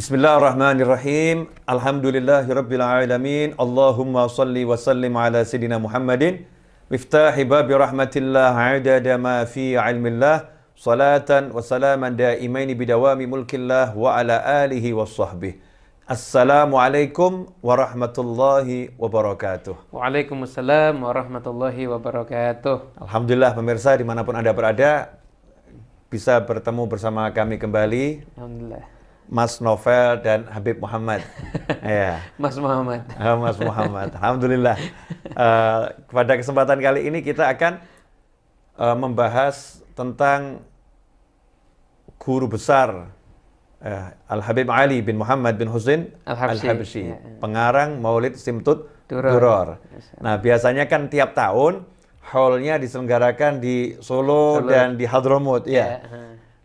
Bismillahirrahmanirrahim. Alhamdulillahirabbil alamin. Allahumma shalli wa sallim ala sayidina Muhammadin miftahi babi rahmatillah adada ma fi ilmillah salatan wa salaman daimaini bidawami mulkillah wa ala alihi wa sahbihi. Assalamualaikum warahmatullahi wabarakatuh. Waalaikumsalam warahmatullahi wabarakatuh. Alhamdulillah pemirsa dimanapun Anda berada bisa bertemu bersama kami kembali. Alhamdulillah. Mas Novel dan Habib Muhammad. Ya. Mas Muhammad. Mas Muhammad. Alhamdulillah. Pada kesempatan kali ini kita akan membahas tentang guru besar Al-Habib Ali bin Muhammad bin Husain Al-Habsyi, pengarang Maulid Simtud Duror. Nah, biasanya kan tiap tahun haulnya diselenggarakan di Solo dan di Hadramut, ya.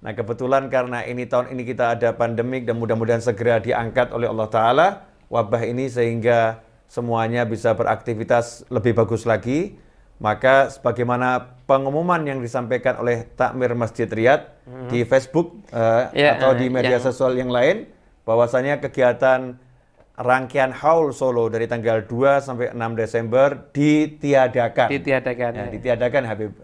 Nah, kebetulan karena ini tahun ini kita ada pandemik dan mudah-mudahan segera diangkat oleh Allah Ta'ala wabah ini sehingga semuanya bisa beraktivitas lebih bagus lagi. Maka sebagaimana pengumuman yang disampaikan oleh Takmir Masjid Riyadh di Facebook atau di media sosial yang lain, bahwasanya kegiatan rangkaian haul Solo dari tanggal 2 sampai 6 Desember ditiadakan. Ya, ditiadakan Habib.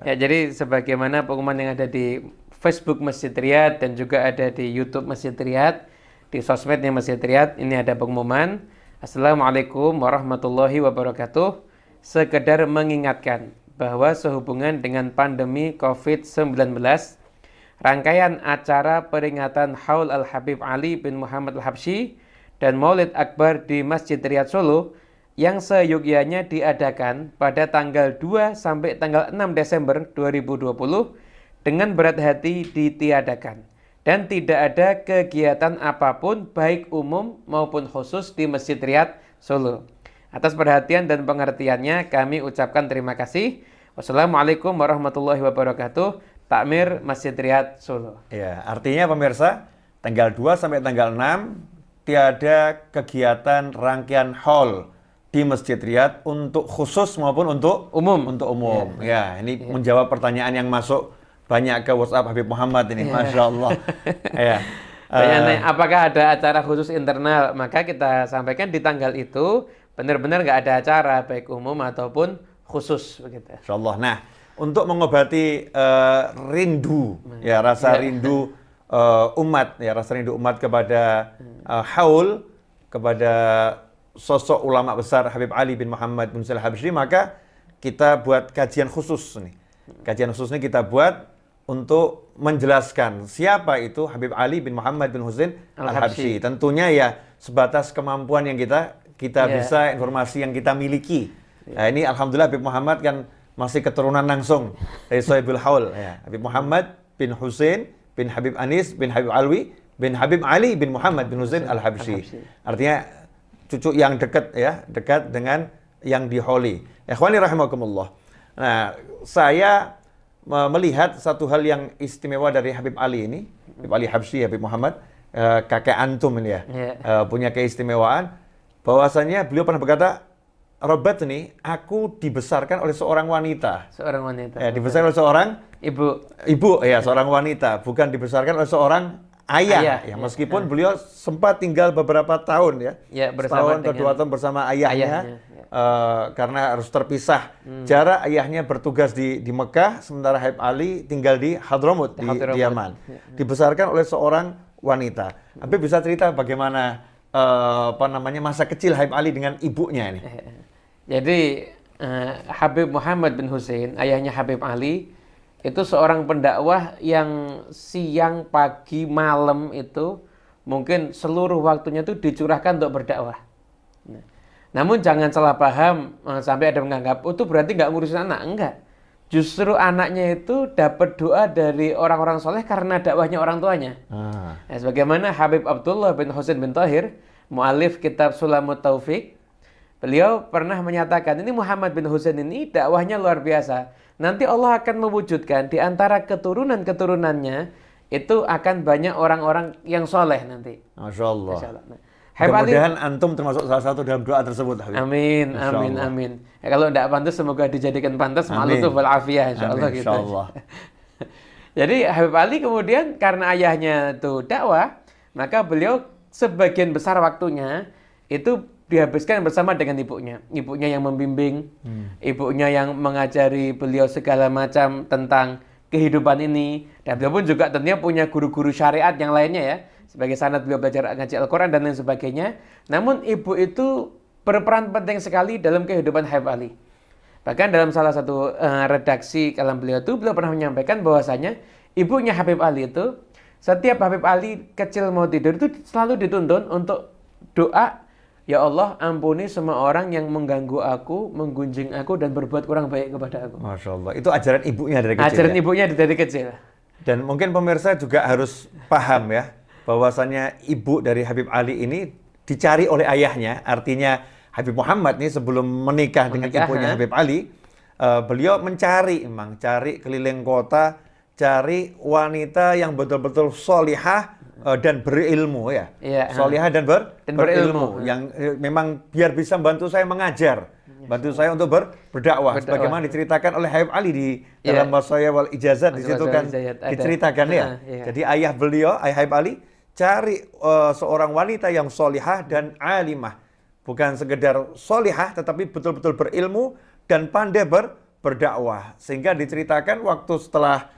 Ya, jadi sebagaimana pengumuman yang ada di Facebook Masjid Riyadh dan juga ada di YouTube Masjid Riyadh, di sosmednya Masjid Riyadh, ini ada pengumuman. Assalamualaikum warahmatullahi wabarakatuh. Sekedar mengingatkan bahwa sehubungan dengan pandemi COVID-19, rangkaian acara peringatan Haul Al-Habib Ali bin Muhammad Al-Habsyi dan Maulid Akbar di Masjid Riyadh Solo yang seyogyanya diadakan pada tanggal 2 sampai tanggal 6 Desember 2020 dengan berat hati ditiadakan dan tidak ada kegiatan apapun baik umum maupun khusus di Masjid Riyadh Solo. Atas perhatian dan pengertiannya kami ucapkan terima kasih. Wassalamualaikum warahmatullahi wabarakatuh. Takmir Masjid Riyadh Solo. Ya, artinya pemirsa, tanggal 2 sampai tanggal 6 tiada kegiatan rangkaian haul di Masjid Riyadh untuk khusus maupun untuk umum. Ya, ini menjawab pertanyaan yang masuk banyak ke WhatsApp Habib Muhammad ini, Masya Allah. Ya. Apakah ada acara khusus internal? Maka kita sampaikan di tanggal itu benar-benar nggak ada acara baik umum ataupun khusus begitu. Masya Allah. Nah, untuk mengobati rindu, ya rasa rindu umat, ya rasa rindu umat kepada haul, kepada sosok ulama besar Habib Ali bin Muhammad bin Husain Al-Habsyi, maka kita buat kajian khusus nih. Kajian khusus ini kita buat untuk menjelaskan siapa itu Habib Ali bin Muhammad bin Husain Al-Habsyi. Tentunya ya sebatas kemampuan yang kita bisa, informasi yang kita miliki. Nah, ini alhamdulillah Habib Muhammad kan masih keturunan langsung dari Sohibul Haul. Ya. Habib Muhammad bin Husain bin Habib Anis bin Habib Alwi bin Habib Ali bin Muhammad bin Husain Al-Habsyi. Artinya cucu yang dekat, ya, dekat dengan yang diholi. Ikhwani rahimakumullah. Nah, saya melihat satu hal yang istimewa dari Habib Ali ini, Habib Ali Habsyi, Habib Muhammad, kakek antum ini ya, punya keistimewaan, bahwasanya beliau pernah berkata, Robat ini, aku dibesarkan oleh seorang wanita. Seorang wanita. Ya, dibesarkan oleh seorang ibu, ya, seorang wanita, bukan dibesarkan oleh seorang ayah. Ya, meskipun beliau sempat tinggal beberapa tahun, ya, setahun atau 2 tahun bersama ayahnya. Karena harus terpisah. Jarak ayahnya bertugas di Mekah, sementara Habib Ali tinggal di Hadramut, di Yaman. Dibesarkan oleh seorang wanita. Habib bisa cerita bagaimana masa kecil Habib Ali dengan ibunya ini? Jadi Habib Muhammad bin Husain, ayahnya Habib Ali, itu seorang pendakwah yang siang, pagi, malam itu mungkin seluruh waktunya itu dicurahkan untuk berdakwah. Namun jangan salah paham sampai ada menganggap itu berarti nggak ngurusin anak. Enggak. Justru anaknya itu dapat doa dari orang-orang soleh karena dakwahnya orang tuanya. Ya, sebagaimana Habib Abdullah bin Husain bin Tahir, mu'alif kitab Sulamut Taufik, beliau pernah menyatakan, ini Muhammad bin Husain ini dakwahnya luar biasa. Nanti Allah akan mewujudkan di antara keturunan-keturunannya itu akan banyak orang-orang yang soleh nanti. Masya Allah. Masya Allah. Nah, mudah-mudahan antum termasuk salah satu dalam doa tersebut. Habib. Amin, amin, amin. Ya, kalau tidak pantas semoga dijadikan pantas. Ma'lutuf wal afiyah, insyaallah gitu. Insyaallah. Jadi Habib Ali kemudian karena ayahnya itu dakwah, maka beliau sebagian besar waktunya itu dihabiskan bersama dengan ibunya. Ibunya yang membimbing, ibunya yang mengajari beliau segala macam tentang kehidupan ini. Dan beliau pun juga tentunya punya guru-guru syariat yang lainnya ya. Sebagai sanad beliau belajar ngaji Al-Quran dan lain sebagainya. Namun ibu itu berperan penting sekali dalam kehidupan Habib Ali. Bahkan dalam salah satu redaksi kalam beliau itu, beliau pernah menyampaikan bahwasanya ibunya Habib Ali itu, setiap Habib Ali kecil mau tidur itu selalu dituntun untuk doa, ya Allah ampuni semua orang yang mengganggu aku, menggunjing aku, dan berbuat kurang baik kepada aku. Masya Allah, itu ajaran ibunya dari kecil. Ajaran ya? ibunya dari kecil. Dan mungkin pemirsa juga harus paham ya, bahwasanya ibu dari Habib Ali ini dicari oleh ayahnya. Artinya Habib Muhammad nih sebelum menikah dengan ibunya Habib Ali, beliau mencari keliling kota, cari wanita yang betul-betul solihah dan berilmu ya. Solihah dan berilmu. Yang memang biar bisa bantu saya mengajar, bantu saya untuk berdakwah. Sebagaimana diceritakan oleh Habib Ali di dalam Wasaya wal Ijazat, di situ kan diceritakan ya. Jadi ayah beliau, ayah Habib Ali, cari seorang wanita yang solihah dan alimah. Bukan sekedar solihah, tetapi betul-betul berilmu dan pandai berdakwah. Sehingga diceritakan waktu setelah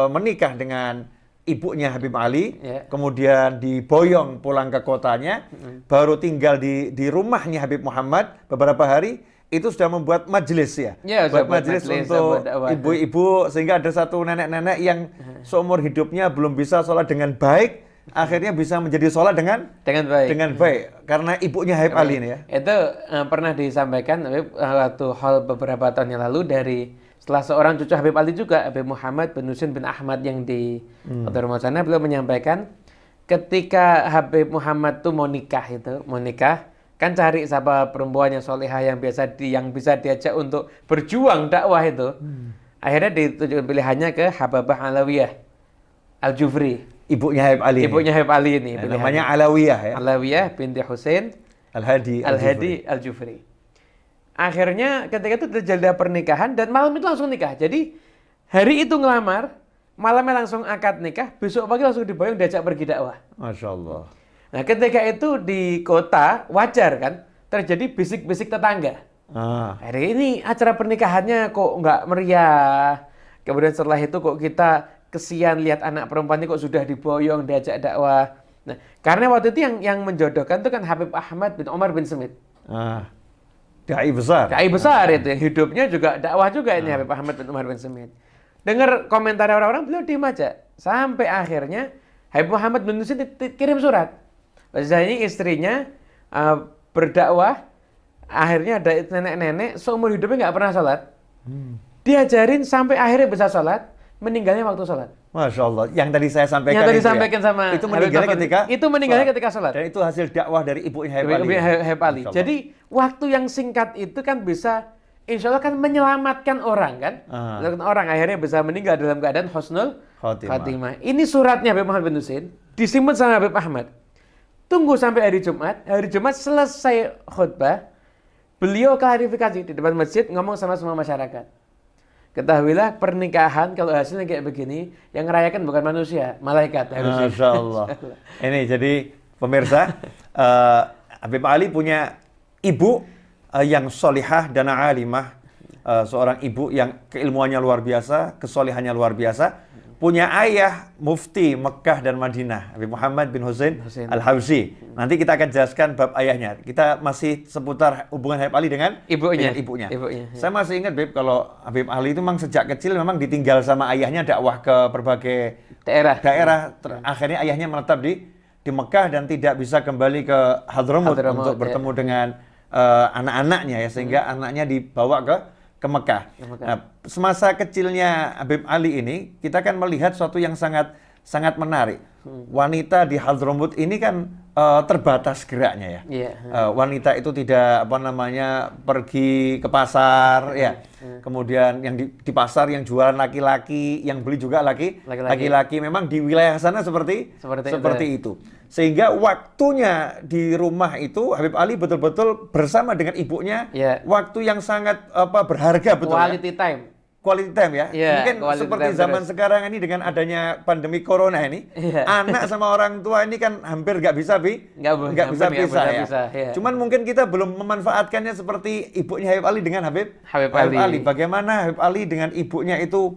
menikah dengan ibunya Habib Ali, kemudian diboyong pulang ke kotanya, baru tinggal di rumahnya Habib Muhammad beberapa hari, itu sudah membuat majelis ya. Buat majelis untuk ibu-ibu, sehingga ada satu nenek-nenek yang seumur hidupnya belum bisa sholat dengan baik, akhirnya bisa menjadi sholat dengan baik karena ibunya Habib Ali ini ya. Itu pernah disampaikan waktu hal beberapa tahun yang lalu dari setelah seorang cucu Habib Ali juga, Habib Muhammad bin Husain bin Ahmad yang di Rumah sana, beliau menyampaikan ketika Habib Muhammad tuh mau nikah kan cari siapa perempuan yang solehah yang bisa diajak untuk berjuang dakwah itu. Akhirnya ditujukan pilihannya ke Hababah Alawiyah Al-Jufri. Ibunya Habib Ali. Ibunya Habib Ali ini. Namanya Alawiyah ya. Alawiyah binti Husain Al-Hadi Al-Jufri. Akhirnya ketika itu terjadi pernikahan dan malam itu langsung nikah. Jadi hari itu ngelamar, malamnya langsung akad nikah, besok pagi langsung diboyong diajak pergi dakwah. Masya Allah. Nah ketika itu di kota wajar kan terjadi bisik-bisik tetangga. Hari ini acara pernikahannya kok nggak meriah. Kemudian setelah itu kok kita kesian lihat anak perempuan ini kok sudah diboyong diajak dakwah. Nah, karena waktu itu yang menjodohkan itu kan Habib Ahmad bin Umar bin Smith. Dai besar. Dai besar itu yang hidupnya juga dakwah juga ini Habib Ahmad bin Umar bin Smith. Dengar komentar orang-orang, beliau diam aja. Sampai akhirnya Habib Muhammad bin Smith kirim surat. Bahwasanya ini istrinya berdakwah, akhirnya ada nenek-nenek seumur hidupnya nggak pernah sholat. Diajarin sampai akhirnya bisa sholat. Meninggalnya waktu sholat. Masya Allah. Yang tadi saya sampaikan. Yang tadi disampaikan sama itu meninggalnya ketika sholat. Dan itu hasil dakwah dari ibunya Habib Ali. Jadi waktu yang singkat itu kan bisa, insya Allah kan menyelamatkan orang kan. Orang akhirnya bisa meninggal dalam keadaan husnul khatimah. Ini suratnya Habib Muhammad bin Husain disimpan sama Habib Ahmad. Tunggu sampai hari Jumat. Hari Jumat selesai khutbah, beliau klarifikasi di depan masjid, ngomong sama semua masyarakat. Ketahuilah pernikahan kalau hasilnya kayak begini, yang ngerayakan bukan manusia, malaikat harusnya. Masya Allah. Ini jadi pemirsa, Habib Ali punya ibu yang solihah dan alimah, seorang ibu yang keilmuannya luar biasa, kesolihannya luar biasa. Punya ayah mufti Mekah dan Madinah, Habib Muhammad bin Husain Al-Habsyi. Nanti kita akan jelaskan bab ayahnya. Kita masih seputar hubungan Habib Ali dengan ibunya. Saya masih ingat, Habib, kalau Habib Ali itu memang sejak kecil memang ditinggal sama ayahnya dakwah ke berbagai daerah. Akhirnya ayahnya menetap di Mekah dan tidak bisa kembali ke Hadramut untuk bertemu dengan anak-anaknya ya, sehingga anaknya dibawa ke Mekah. Nah, semasa kecilnya Habib Ali ini, kita kan melihat sesuatu yang sangat menarik. Wanita di Hadramut ini kan terbatas geraknya ya. Wanita itu tidak pergi ke pasar ya. Kemudian yang di pasar yang jualan laki-laki, yang beli juga laki-laki. Memang di wilayah sana seperti itu. Sehingga waktunya di rumah itu Habib Ali betul-betul bersama dengan ibunya, waktu yang sangat berharga betul. Quality time. quality time ya. Iya, Mungkin quality seperti time zaman terus. sekarang ini dengan adanya pandemi corona ini, Iya. anak sama orang tua ini kan hampir nggak bisa Nggak bisa hampir nggak pisah bisa ya. pisah, iya. Cuman mungkin kita belum memanfaatkannya seperti ibunya Habib Ali dengan Habib Ali. Bagaimana Habib Ali dengan ibunya itu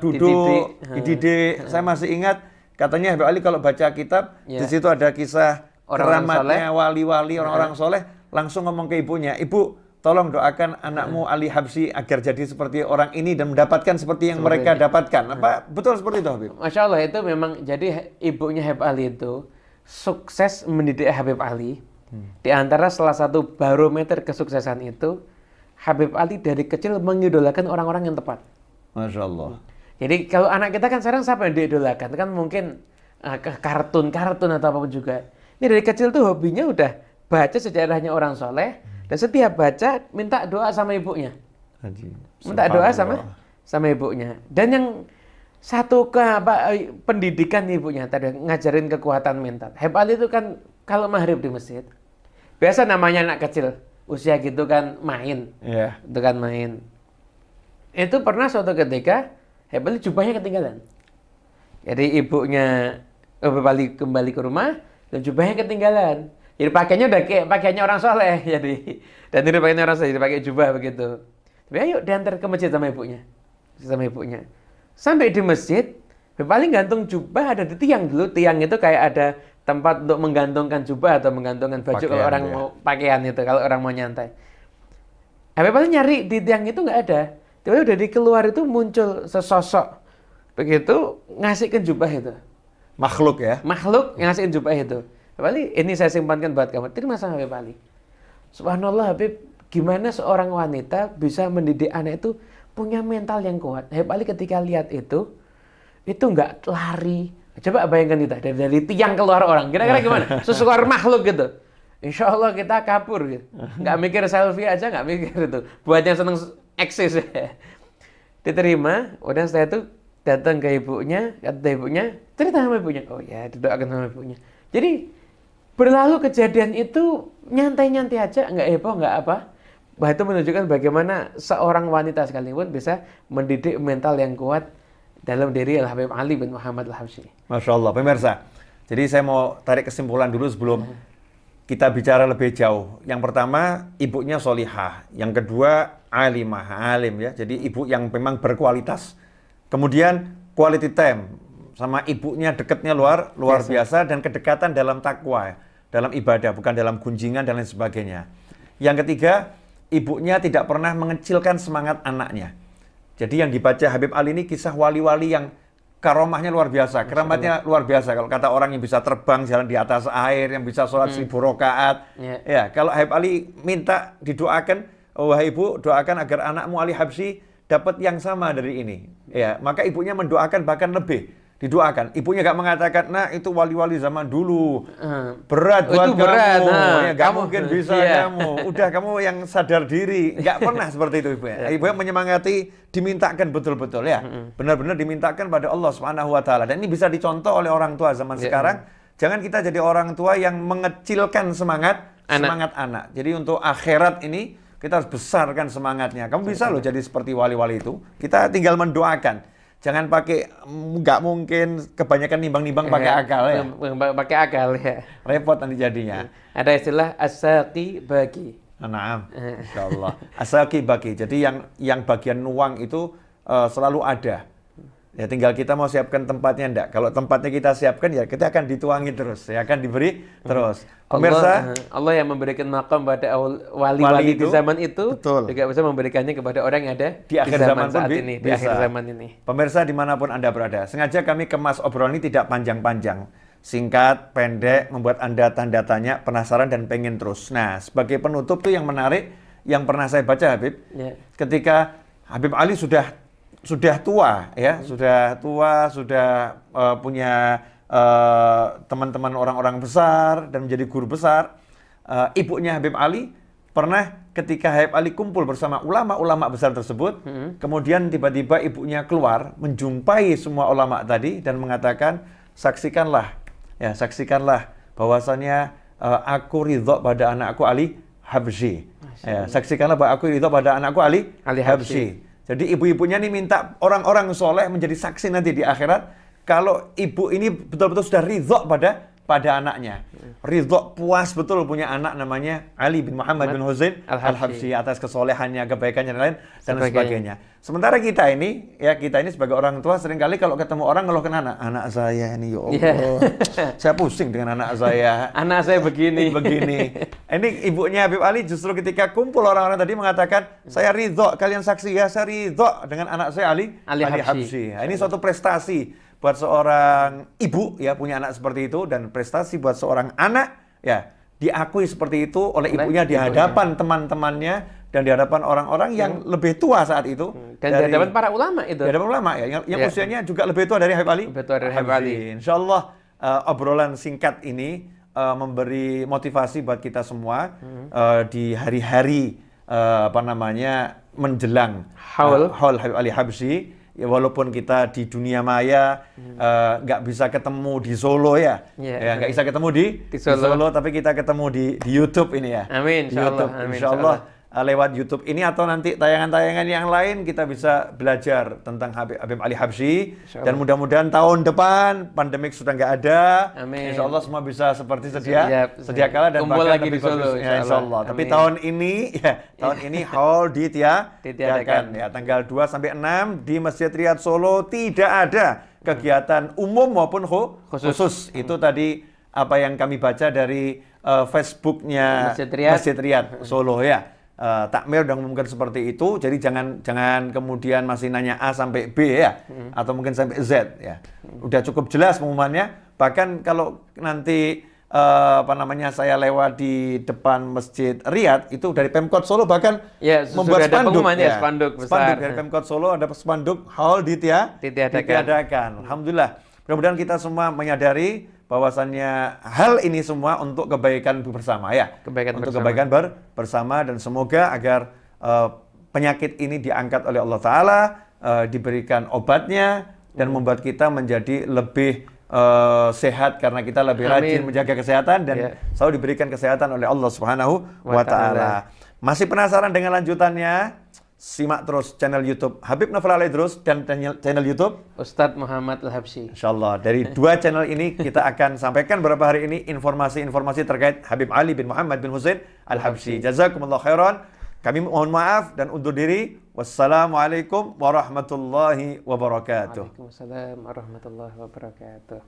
duduk, dididik. Saya masih ingat katanya Habib Ali kalau baca kitab Iya. di situ ada kisah Orang-orang keramatnya wali-wali orang-orang soleh, langsung ngomong ke ibunya, "Ibu, tolong doakan anakmu Ali Habsyi agar jadi seperti orang ini dan mendapatkan seperti yang mereka dapatkan." Apa betul seperti itu, Habib? Masya Allah, itu memang jadi ibunya Habib Ali itu sukses mendidik Habib Ali. Di antara salah satu barometer kesuksesan itu, Habib Ali dari kecil mengidolakan orang-orang yang tepat. Masya Allah. Jadi kalau anak kita kan sekarang siapa yang diidolakan? Kan mungkin kartun atau apapun juga. Ini dari kecil tuh hobinya udah baca sejarahnya orang soleh, dan setiap baca minta doa sama ibunya. Minta doa sama ibunya. Dan yang satu pendidikan ibunya tadi ngajarin kekuatan mental. Habib Ali itu kan kalau maghrib di masjid, biasa namanya anak kecil usia gitu kan main, itu kan main. Itu pernah suatu ketika Habib Ali jubahnya ketinggalan. Jadi ibunya Habib Ali kembali ke rumah dan jubahnya ketinggalan. Jadi pakainya udah kayak pakaiannya orang soleh, jadi dan ini pakainya orang soleh, jadi pakai jubah begitu. Tapi ayo diantar ke masjid sama ibunya, Sampai di masjid, paling gantung jubah ada di tiang dulu. Tiang itu kayak ada tempat untuk menggantungkan jubah atau menggantungkan baju Pakaian, kalau orang mau pakaian itu, kalau orang mau nyantai. Paling nyari di tiang itu nggak ada. Tiba-tiba dari keluar itu muncul sesosok begitu ngasihkan jubah itu. Makhluk ya? Makhluk yang ngasihkan jubah itu. Habib Ali, ini saya simpankan buat kamu. Terima kasih Habib Ali. Subhanallah Habib, gimana seorang wanita bisa mendidik anak itu punya mental yang kuat. Habib Ali ketika lihat itu nggak lari. Coba bayangkan kita dari tiang keluar orang. Kira-kira gimana? Sesuatu makhluk gitu. Insya Allah kita kabur gitu. Nggak mikir selfie aja, nggak mikir itu. Buat yang seneng eksis. Diterima, udah setelah itu datang ke ibunya, kata ibunya, cerita sama ibunya. Oh ya, didoakan sama ibunya. Jadi berlalu kejadian itu nyantai-nyantai aja, nggak heboh, nggak apa. Bah, itu menunjukkan bagaimana seorang wanita sekalipun bisa mendidik mental yang kuat dalam diri Habib Ali bin Muhammad Al-Habsyi. Masya Allah, pemirsa. Jadi saya mau tarik kesimpulan dulu sebelum kita bicara lebih jauh. Yang pertama, ibunya solihah. Yang kedua, alim ya. Jadi ibu yang memang berkualitas. Kemudian quality time sama ibunya dekatnya luar biasa dan kedekatan dalam takwa, dalam ibadah, bukan dalam gunjingan dan lain sebagainya. Yang ketiga, ibunya tidak pernah mengecilkan semangat anaknya. Jadi yang dibaca Habib Ali ini kisah wali-wali yang karomahnya luar biasa, keramatnya luar biasa. Kalau kata orang yang bisa terbang jalan di atas air, yang bisa sholat 1000 rakaat. Ya, kalau Habib Ali minta didoakan, wahai ibu, doakan agar anakmu Ali Habsyi dapat yang sama dari ini. Ya, maka ibunya mendoakan bahkan lebih. Didoakan. Ibunya gak mengatakan, nah itu wali-wali zaman dulu. Berat buat itu berat, kamu. nah, Ya, gak mungkin bisa kamu. Udah kamu yang sadar diri. Gak pernah seperti itu ibunya. Ibunya menyemangati, dimintakan betul-betul ya. Benar-benar dimintakan pada Allah Subhanahu wa Ta'ala. Dan ini bisa dicontoh oleh orang tua zaman sekarang. Jangan kita jadi orang tua yang mengecilkan semangat anak. Jadi untuk akhirat ini, kita harus besarkan semangatnya. Kamu bisa loh jadi seperti wali-wali itu. Kita tinggal mendoakan. Jangan pakai, nggak mungkin kebanyakan nimbang-nimbang pakai akal ya. Pakai akal ya. Repot nanti jadinya. Ada istilah as-saqi baqi. Naam, insyaallah. As-saqi baqi. Jadi yang bagian nuang itu selalu ada. Ya tinggal kita mau siapkan tempatnya enggak. Kalau tempatnya kita siapkan ya kita akan dituangi terus, ya akan diberi terus. Pemirsa, Allah yang memberikan makam pada wali-wali di zaman itu, betul, juga bisa memberikannya kepada orang yang ada di akhir zaman saat ini, di akhir zaman ini. Pemirsa dimanapun Anda berada, sengaja kami kemas obrolan ini tidak panjang-panjang. Singkat, pendek, membuat Anda tanda tanya, penasaran dan pengen terus. Nah, sebagai penutup tuh yang menarik, yang pernah saya baca Habib, ketika Habib Ali sudah tua ya, sudah punya teman-teman orang-orang besar dan menjadi guru besar. Ibunya Habib Ali pernah ketika Habib Ali kumpul bersama ulama-ulama besar tersebut, kemudian tiba-tiba ibunya keluar menjumpai semua ulama tadi dan mengatakan, saksikanlah bahwasannya aku ridho pada anakku Ali Habsyi. Ya, saksikanlah bahwa aku ridho pada anakku Ali Habsyi. Jadi ibu-ibunya nih minta orang-orang soleh menjadi saksi nanti di akhirat kalau ibu ini betul-betul sudah ridho pada anaknya. Ridho, puas betul punya anak namanya Ali bin Muhammad bin Husain Al-Habsyi atas kesolehannya, kebaikannya dan lain dan sebagainya. Sementara kita ini sebagai orang tua seringkali kalau ketemu orang ngeluhkan anak saya ini, ya Allah. Saya pusing dengan anak saya. Anak saya begini. Ini ibunya Habib Ali justru ketika kumpul orang-orang tadi mengatakan, saya ridho, kalian saksi ya, saya ridho dengan anak saya Ali Habsyi. Ini suatu prestasi buat seorang ibu ya punya anak seperti itu, dan prestasi buat seorang anak ya diakui seperti itu oleh ibunya di hadapan teman-temannya dan di hadapan orang-orang yang lebih tua saat itu, dan di hadapan para ulama itu. Di hadapan ulama ya yang usianya juga lebih tua dari Habib Ali. Insyaallah obrolan singkat ini memberi motivasi buat kita semua di hari-hari menjelang haul Habib Ali Habsyi. Ya, walaupun kita di dunia maya nggak bisa ketemu di Solo nggak bisa ketemu di Solo, tapi kita ketemu di YouTube ini ya. Amin. Insyaallah lewat YouTube ini atau nanti tayangan-tayangan yang lain kita bisa belajar tentang Habib Ali Habsyi, dan mudah-mudahan tahun depan pandemik sudah nggak ada. Amin. Insyaallah semua bisa seperti sedia kala dan kumpul bahkan lagi lebih di Solo. Insyaallah. Tapi tahun ini haul ditiadakan ya, tanggal 2 sampai 6 di Masjid Riyad Solo tidak ada kegiatan umum maupun khusus. Itu tadi apa yang kami baca dari Facebooknya Masjid Riyad Solo ya. Takmir udah mengumumkan seperti itu, jadi jangan kemudian masih nanya A sampai B ya, atau mungkin sampai Z ya. Udah cukup jelas pengumumannya. Bahkan kalau nanti saya lewat di depan Masjid Riyad itu dari Pemkot Solo bahkan membuat spanduk besar. Dari Pemkot Solo ada spanduk haul ditiadakan. Alhamdulillah. Mudah-mudahan kita semua menyadari bahwasannya hal ini semua untuk kebaikan bersama ya. Kebaikan bersama, dan semoga agar penyakit ini diangkat oleh Allah Ta'ala, diberikan obatnya, dan membuat kita menjadi lebih sehat karena kita lebih rajin menjaga kesehatan dan selalu diberikan kesehatan oleh Allah Subhanahu wa Ta'ala. Masih penasaran dengan lanjutannya? Simak terus channel YouTube Habib Novel Al-Idrus dan channel YouTube Ustadz Muhammad Al-Habsyi. Insyaallah dari dua channel ini kita akan sampaikan beberapa hari ini informasi-informasi terkait Habib Ali bin Muhammad bin Husain Al-Habsyi. Jazakumullah khairan. Kami mohon maaf dan undur diri. Wassalamualaikum warahmatullahi wabarakatuh. Waalaikumsalam warahmatullahi wabarakatuh.